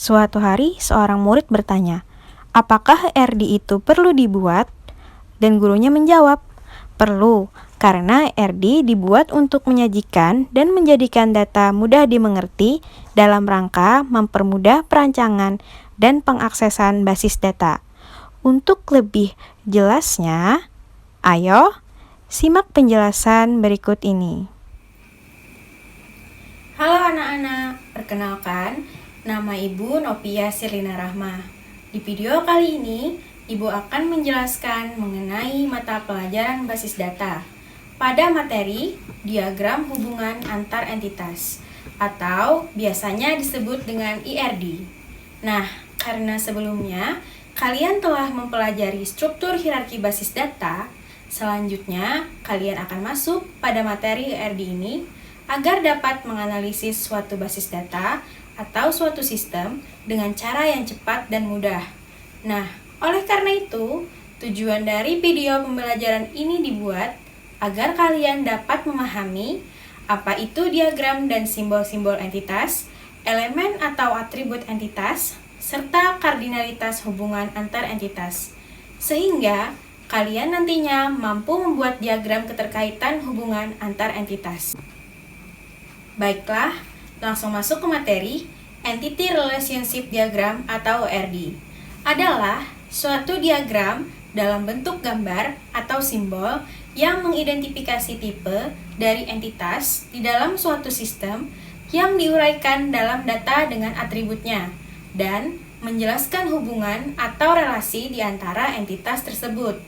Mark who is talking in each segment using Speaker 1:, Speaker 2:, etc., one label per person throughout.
Speaker 1: Suatu hari, seorang murid bertanya, apakah RD itu perlu dibuat? Dan gurunya menjawab, perlu, karena RD dibuat untuk menyajikan dan menjadikan data mudah dimengerti dalam rangka mempermudah perancangan dan pengaksesan basis data. Untuk lebih jelasnya, ayo simak penjelasan berikut ini.
Speaker 2: Halo anak-anak, perkenalkan, nama Ibu Nopia Sirlina Rahma. Di video kali ini, Ibu akan menjelaskan mengenai mata pelajaran basis data pada materi diagram hubungan antar entitas atau biasanya disebut dengan IRD. Nah, karena sebelumnya kalian telah mempelajari struktur hierarki basis data, selanjutnya kalian akan masuk pada materi IRD ini agar dapat menganalisis suatu basis data atau suatu sistem dengan cara yang cepat dan mudah. Nah, oleh karena itu, tujuan dari video pembelajaran ini dibuat agar kalian dapat memahami apa itu diagram dan simbol-simbol entitas, elemen atau atribut entitas, serta kardinalitas hubungan antar entitas. Sehingga kalian nantinya mampu membuat diagram keterkaitan hubungan antar entitas. Baiklah, langsung masuk ke materi. Entity Relationship Diagram atau RD adalah suatu diagram dalam bentuk gambar atau simbol yang mengidentifikasi tipe dari entitas di dalam suatu sistem yang diuraikan dalam data dengan atributnya dan menjelaskan hubungan atau relasi di antara entitas tersebut.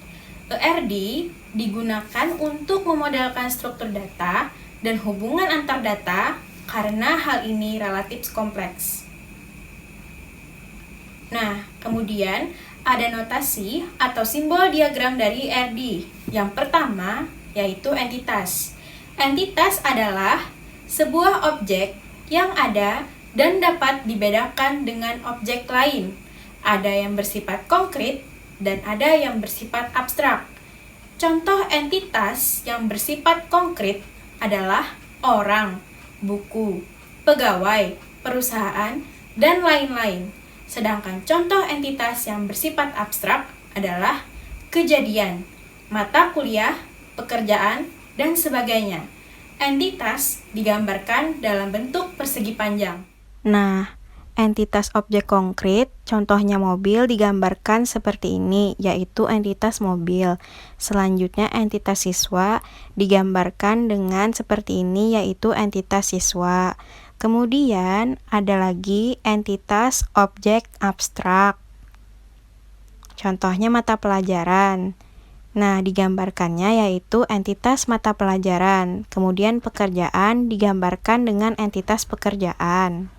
Speaker 2: ERD digunakan untuk memodelkan struktur data dan hubungan antar data karena hal ini relatif kompleks. Nah, kemudian ada notasi atau simbol diagram dari ERD. Yang pertama yaitu entitas. Entitas adalah sebuah objek yang ada dan dapat dibedakan dengan objek lain. Ada yang bersifat konkret dan ada yang bersifat abstrak. Contoh entitas yang bersifat konkret adalah orang, buku, pegawai, perusahaan, dan lain-lain. Sedangkan contoh entitas yang bersifat abstrak adalah kejadian, mata kuliah, pekerjaan, dan sebagainya. Entitas digambarkan dalam bentuk persegi panjang.
Speaker 1: Nah, entitas objek konkret, contohnya mobil, digambarkan seperti ini, yaitu entitas mobil. Selanjutnya, entitas siswa digambarkan dengan seperti ini, yaitu entitas siswa. Kemudian, ada lagi entitas objek abstrak. Contohnya mata pelajaran. Nah, digambarkannya yaitu entitas mata pelajaran. Kemudian, pekerjaan digambarkan dengan entitas pekerjaan.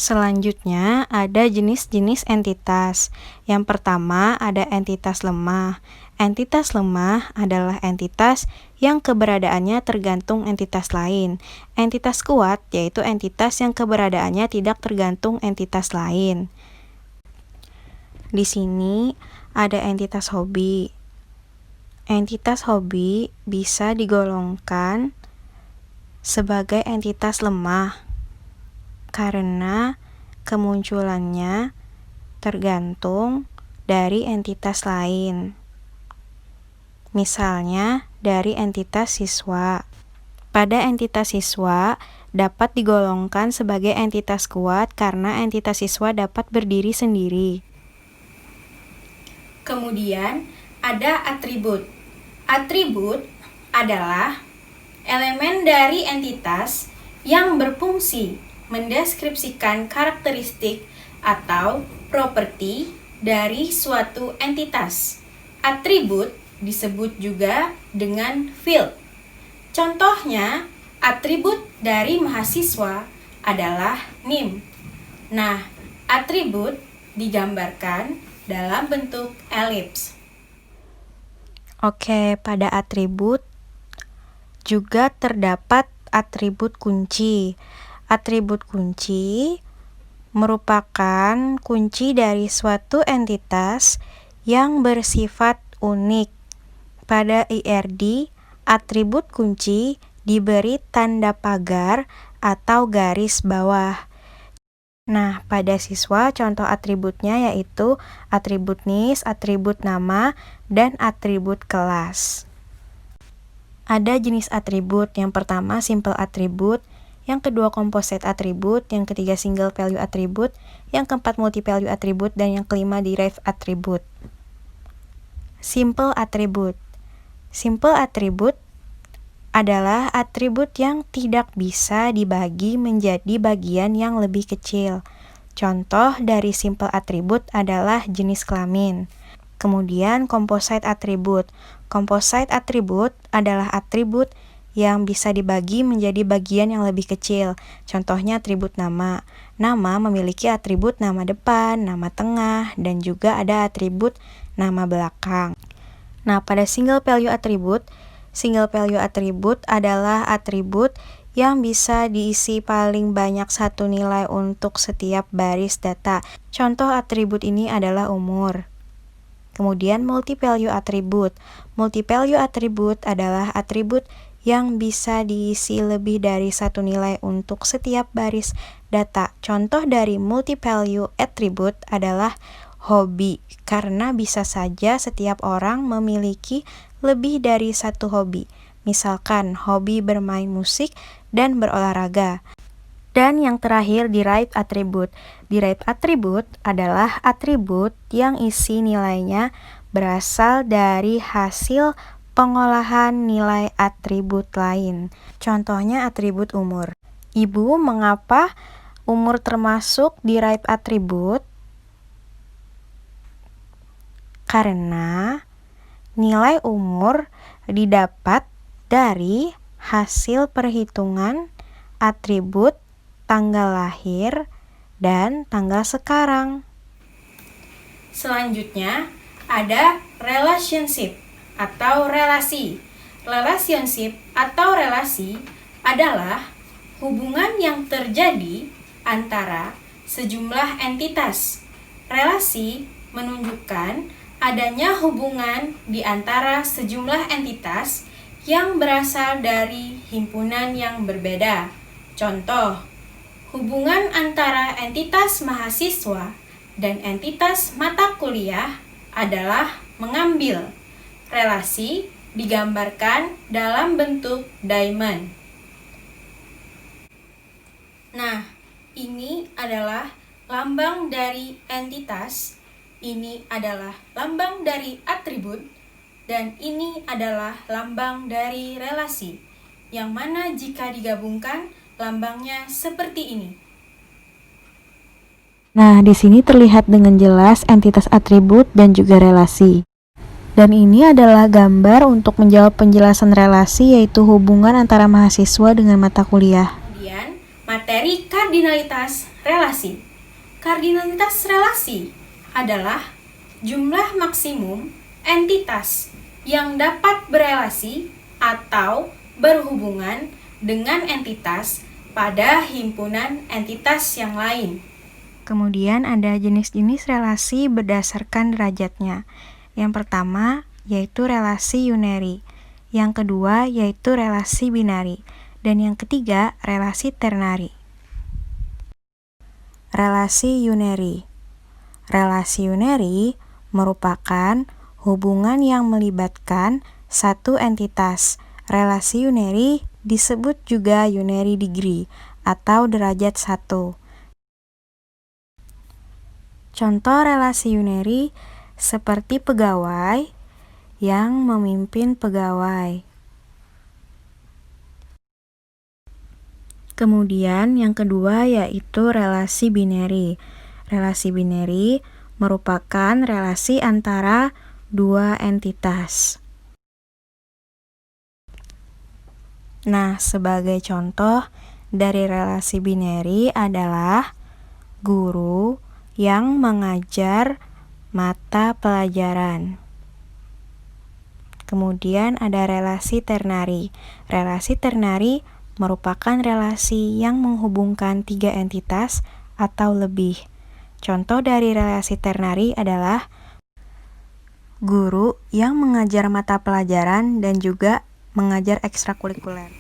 Speaker 1: Selanjutnya, ada jenis-jenis entitas. Yang pertama, ada entitas lemah. Entitas lemah adalah entitas yang keberadaannya tergantung entitas lain. Entitas kuat yaitu entitas yang keberadaannya tidak tergantung entitas lain. Di sini ada entitas hobi. Entitas hobi bisa digolongkan sebagai entitas lemah karena kemunculannya tergantung dari entitas lain. Misalnya dari entitas siswa. Pada entitas siswa dapat digolongkan sebagai entitas kuat karena entitas siswa dapat berdiri sendiri.
Speaker 2: Kemudian ada atribut. Atribut adalah elemen dari entitas yang berfungsi mendeskripsikan karakteristik atau properti dari suatu entitas. Atribut disebut juga dengan field. Contohnya, atribut dari mahasiswa adalah NIM. Nah, atribut digambarkan dalam bentuk elips.
Speaker 1: Oke, pada atribut juga terdapat atribut kunci. Atribut kunci merupakan kunci dari suatu entitas yang bersifat unik. Pada IRD, atribut kunci diberi tanda pagar atau garis bawah. Nah, pada siswa contoh atributnya yaitu atribut NIS, atribut nama, dan atribut kelas. Ada jenis atribut, yang pertama simple atribut, yang kedua composite atribut, yang ketiga single value atribut, yang keempat multi value atribut, dan yang kelima derived atribut. Simple atribut. Simple atribut adalah atribut yang tidak bisa dibagi menjadi bagian yang lebih kecil. Contoh dari simple atribut adalah jenis kelamin. Kemudian composite atribut. Composite atribut adalah atribut yang bisa dibagi menjadi bagian yang lebih kecil. Contohnya atribut nama. Nama memiliki atribut nama depan, nama tengah, dan juga ada atribut nama belakang. Nah, pada single value atribut adalah atribut yang bisa diisi paling banyak satu nilai untuk setiap baris data. Contoh atribut ini adalah umur. Kemudian multi value atribut. Multi value atribut adalah atribut yang bisa diisi lebih dari satu nilai untuk setiap baris data. Contoh dari multi value atribut adalah hobi, karena bisa saja setiap orang memiliki lebih dari satu hobi. Misalkan hobi bermain musik dan berolahraga. Dan yang terakhir, derived atribut. Derived atribut adalah atribut yang isi nilainya berasal dari hasil pengolahan nilai atribut lain. Contohnya atribut umur. Ibu, mengapa umur termasuk derived atribut? Karena nilai umur didapat dari hasil perhitungan atribut tanggal lahir dan tanggal sekarang.
Speaker 2: Selanjutnya, ada relationship atau relasi. Relationship atau relasi adalah hubungan yang terjadi antara sejumlah entitas. Relasi menunjukkan adanya hubungan di antara sejumlah entitas yang berasal dari himpunan yang berbeda. Contoh, hubungan antara entitas mahasiswa dan entitas mata kuliah adalah mengambil. Relasi digambarkan dalam bentuk diamond. Nah, ini adalah lambang dari entitas. Ini adalah lambang dari atribut, dan ini adalah lambang dari relasi, yang mana jika digabungkan, lambangnya seperti ini.
Speaker 1: Nah, di sini terlihat dengan jelas entitas atribut dan juga relasi. Dan ini adalah gambar untuk menjawab penjelasan relasi, yaitu hubungan antara mahasiswa dengan mata kuliah.
Speaker 2: Kemudian, materi kardinalitas relasi. Kardinalitas relasi adalah jumlah maksimum entitas yang dapat berelasi atau berhubungan dengan entitas pada himpunan entitas yang lain.
Speaker 1: Kemudian ada jenis-jenis relasi berdasarkan derajatnya. Yang pertama yaitu relasi unary, yang kedua yaitu relasi binary, dan yang ketiga relasi ternary. Relasi unary. Relasi unary merupakan hubungan yang melibatkan satu entitas. Relasi unary disebut juga unary degree atau derajat 1. Contoh relasi unary seperti pegawai yang memimpin pegawai. Kemudian yang kedua yaitu relasi binary. Relasi binary merupakan relasi antara dua entitas. Nah, sebagai contoh dari relasi binary adalah guru yang mengajar mata pelajaran. Kemudian ada relasi ternary. Relasi ternary merupakan relasi yang menghubungkan tiga entitas atau lebih. Contoh dari relasi ternary adalah guru yang mengajar mata pelajaran dan juga mengajar ekstrakurikuler.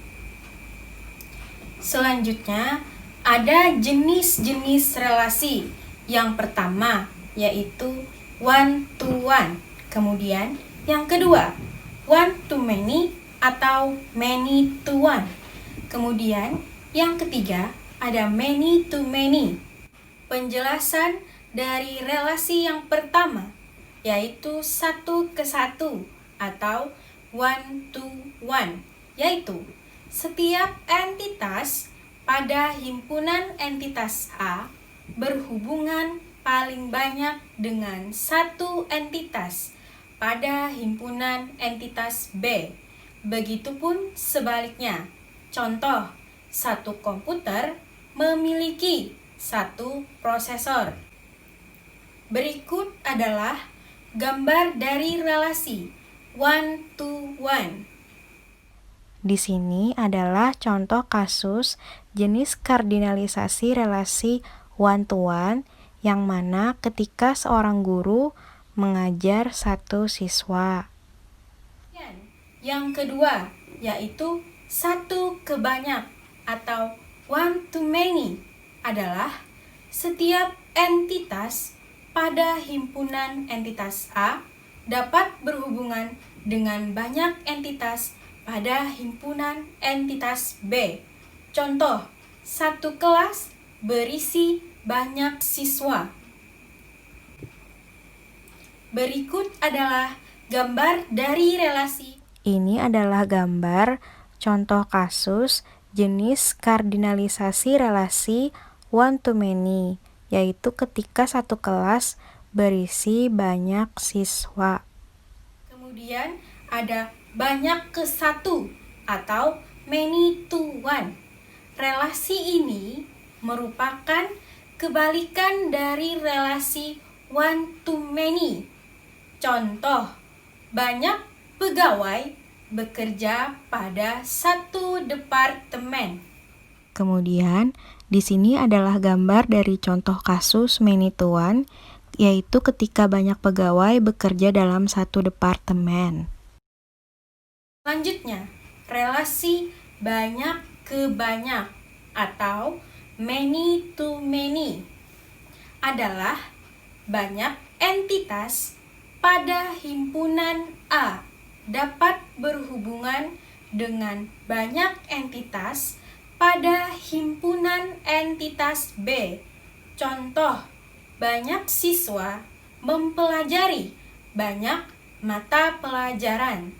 Speaker 2: Selanjutnya, Ada jenis-jenis relasi. Yang pertama yaitu one to one. Kemudian yang kedua one to many atau many to one. Kemudian yang ketiga ada many to many. Penjelasan dari relasi yang pertama yaitu satu ke satu atau one to one, yaitu setiap entitas pada himpunan entitas A berhubungan paling banyak dengan satu entitas pada himpunan entitas B. Begitupun sebaliknya. Contoh, satu komputer memiliki satu prosesor. Berikut adalah gambar dari relasi one to one.
Speaker 1: Di sini adalah contoh kasus jenis kardinalisasi relasi one to one yang mana ketika seorang guru mengajar satu siswa.
Speaker 2: Yang kedua yaitu satu ke banyak atau one to many adalah setiap entitas pada himpunan entitas A dapat berhubungan dengan banyak entitas pada himpunan entitas B. Contoh, satu kelas berisi banyak siswa. Berikut adalah gambar dari relasi.
Speaker 1: Ini adalah gambar contoh kasus jenis kardinalisasi relasi one to many, yaitu ketika satu kelas berisi banyak siswa.
Speaker 2: Kemudian ada banyak ke satu atau many to one. Relasi ini merupakan kebalikan dari relasi one to many. Contoh, banyak pegawai bekerja pada satu departemen.
Speaker 1: Kemudian, di sini adalah gambar dari contoh kasus many to one, yaitu ketika banyak pegawai bekerja dalam satu departemen.
Speaker 2: Selanjutnya, relasi banyak ke banyak atau many to many adalah banyak entitas pada himpunan A dapat berhubungan dengan banyak entitas pada himpunan entitas B. Contoh, banyak siswa mempelajari banyak mata pelajaran.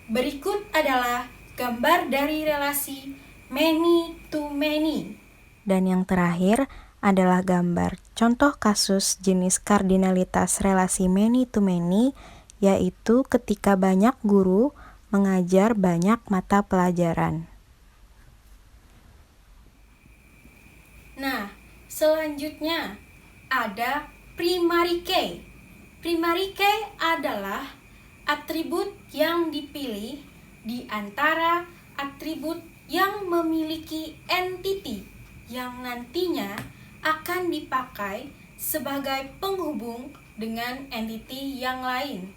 Speaker 2: Berikut adalah gambar dari relasi many to many.
Speaker 1: Dan yang terakhir adalah gambar contoh kasus jenis kardinalitas relasi many to many, yaitu ketika banyak guru mengajar banyak mata pelajaran.
Speaker 2: Nah, selanjutnya ada primary key. Primary key adalah atribut yang dipilih di antara atribut yang memiliki entity yang nantinya akan dipakai sebagai penghubung dengan entity yang lain.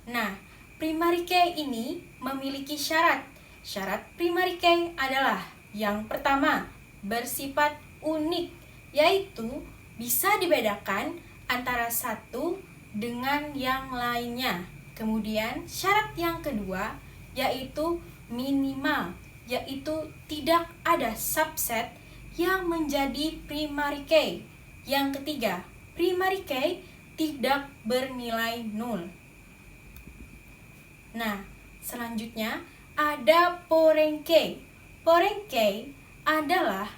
Speaker 2: Nah, primary key ini memiliki syarat. Syarat primary key adalah yang pertama, bersifat unik, yaitu bisa dibedakan antara satu dengan yang lainnya. Kemudian syarat yang kedua yaitu minimal, yaitu tidak ada subset yang menjadi primary key. Yang ketiga, primary key tidak bernilai nol. Nah, selanjutnya ada foreign key. Foreign key adalah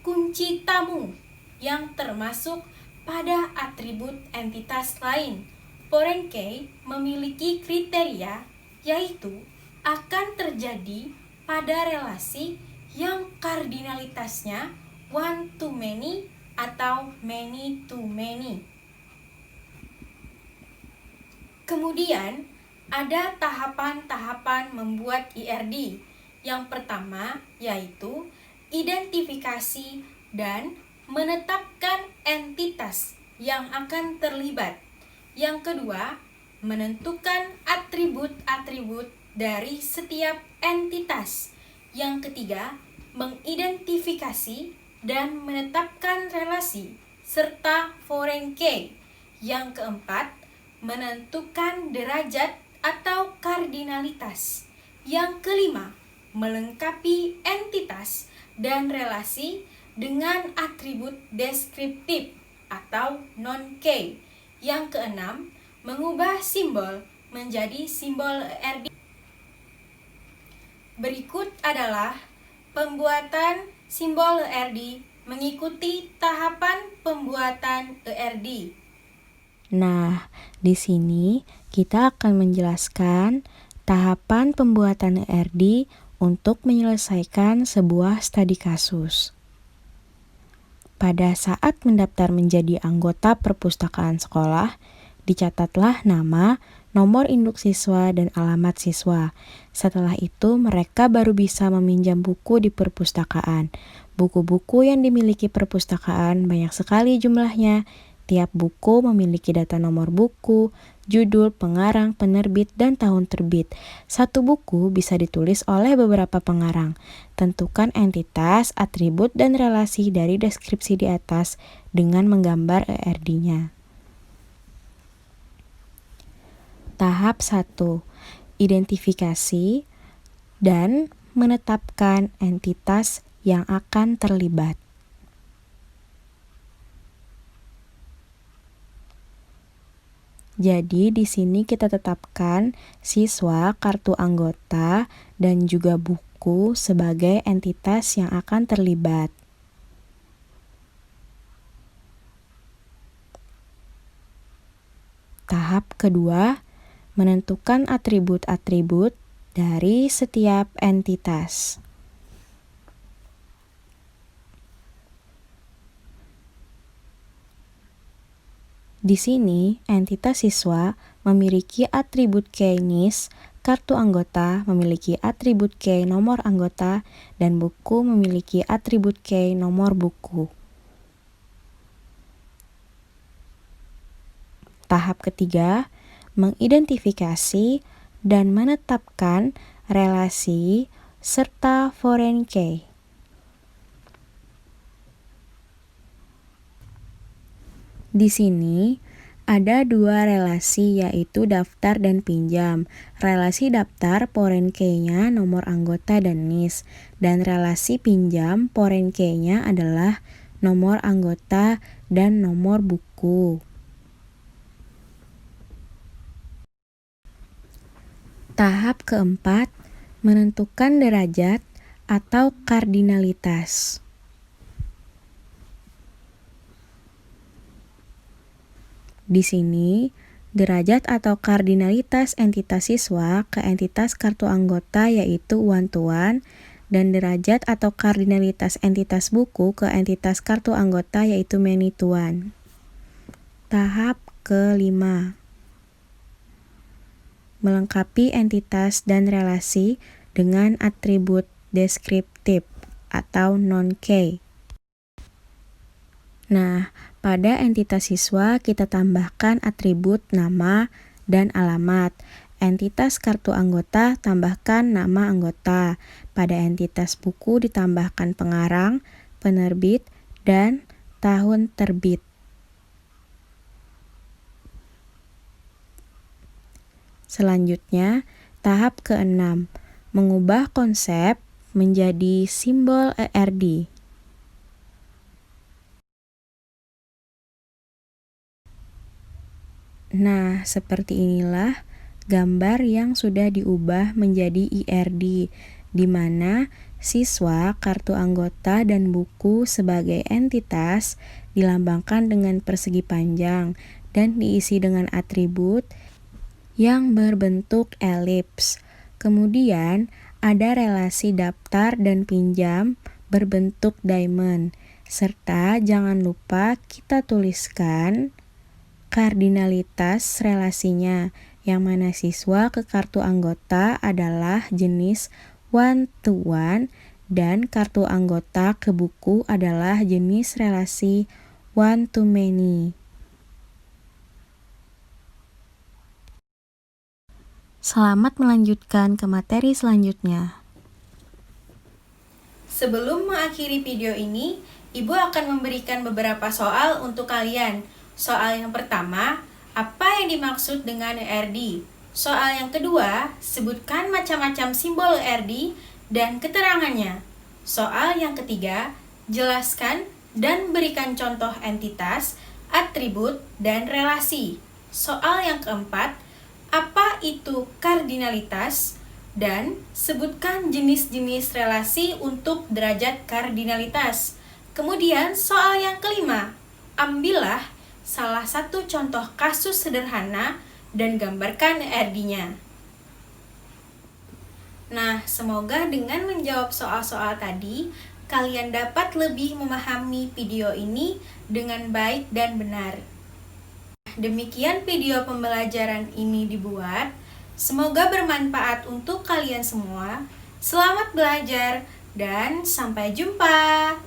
Speaker 2: kunci tamu yang termasuk pada atribut entitas lain. Foreign key memiliki kriteria yaitu akan terjadi pada relasi yang kardinalitasnya one to many atau many to many. Kemudian ada tahapan-tahapan membuat IRD. Yang pertama yaitu identifikasi dan menetapkan entitas yang akan terlibat. Yang kedua, menentukan atribut-atribut dari setiap entitas. Yang ketiga, mengidentifikasi dan menetapkan relasi serta foreign key. Yang keempat, menentukan derajat atau kardinalitas. Yang kelima, melengkapi entitas dan relasi dengan atribut deskriptif atau non-key. Yang keenam, mengubah simbol menjadi simbol ERD. Berikut adalah pembuatan simbol ERD mengikuti tahapan pembuatan ERD.
Speaker 1: Nah, di sini kita akan menjelaskan tahapan pembuatan ERD untuk menyelesaikan sebuah studi kasus. Pada saat mendaftar menjadi anggota perpustakaan sekolah, dicatatlah nama, nomor induk siswa, dan alamat siswa. Setelah itu, mereka baru bisa meminjam buku di perpustakaan. Buku-buku yang dimiliki perpustakaan banyak sekali jumlahnya. Tiap buku memiliki data nomor buku, judul, pengarang, penerbit, dan tahun terbit. Satu buku bisa ditulis oleh beberapa pengarang. Tentukan entitas, atribut, dan relasi dari deskripsi di atas dengan menggambar ERD-nya. Tahap 1. Identifikasi dan menetapkan entitas yang akan terlibat. Jadi di sini kita tetapkan siswa, kartu anggota, dan juga buku sebagai entitas yang akan terlibat. Tahap kedua, menentukan atribut-atribut dari setiap entitas. Di sini, entitas siswa memiliki atribut key NIS, kartu anggota memiliki atribut key nomor anggota, dan buku memiliki atribut key nomor buku. Tahap ketiga, mengidentifikasi dan menetapkan relasi serta foreign key. Di sini ada dua relasi, yaitu daftar dan pinjam. Relasi daftar foreign key-nya nomor anggota dan NIS, dan relasi pinjam foreign key-nya adalah nomor anggota dan nomor buku. Tahap keempat, menentukan derajat atau kardinalitas. Di sini, derajat atau kardinalitas entitas siswa ke entitas kartu anggota yaitu one-to-one, dan derajat atau kardinalitas entitas buku ke entitas kartu anggota yaitu many-to-one. Tahap kelima, melengkapi entitas dan relasi dengan atribut deskriptif atau non-key. Nah, pada entitas siswa kita tambahkan atribut nama dan alamat. Entitas kartu anggota tambahkan nama anggota. Pada entitas buku ditambahkan pengarang, penerbit, dan tahun terbit. Selanjutnya, tahap ke-6, mengubah konsep menjadi simbol ERD. Nah, seperti inilah gambar yang sudah diubah menjadi ERD, di mana siswa, kartu anggota, dan buku sebagai entitas dilambangkan dengan persegi panjang dan diisi dengan atribut yang berbentuk elips. Kemudian ada relasi daftar dan pinjam berbentuk diamond, serta jangan lupa kita tuliskan kardinalitas relasinya, yang mana siswa ke kartu anggota adalah jenis one-to-one dan kartu anggota ke buku adalah jenis relasi one-to-many. Selamat melanjutkan ke materi selanjutnya.
Speaker 2: Sebelum mengakhiri video ini, Ibu akan memberikan beberapa soal untuk kalian. Soal yang pertama, apa yang dimaksud dengan ERD? Soal yang kedua, sebutkan macam-macam simbol ERD dan keterangannya. Soal yang ketiga, jelaskan dan berikan contoh entitas, atribut, dan relasi. Soal yang keempat, apa itu kardinalitas? Dan sebutkan jenis-jenis relasi untuk derajat kardinalitas. Kemudian soal yang kelima, ambillah salah satu contoh kasus sederhana dan gambarkan ERD-nya. Nah, semoga dengan menjawab soal-soal tadi, kalian dapat lebih memahami video ini dengan baik dan benar. Demikian video pembelajaran ini dibuat. Semoga bermanfaat untuk kalian semua. Selamat belajar dan sampai jumpa.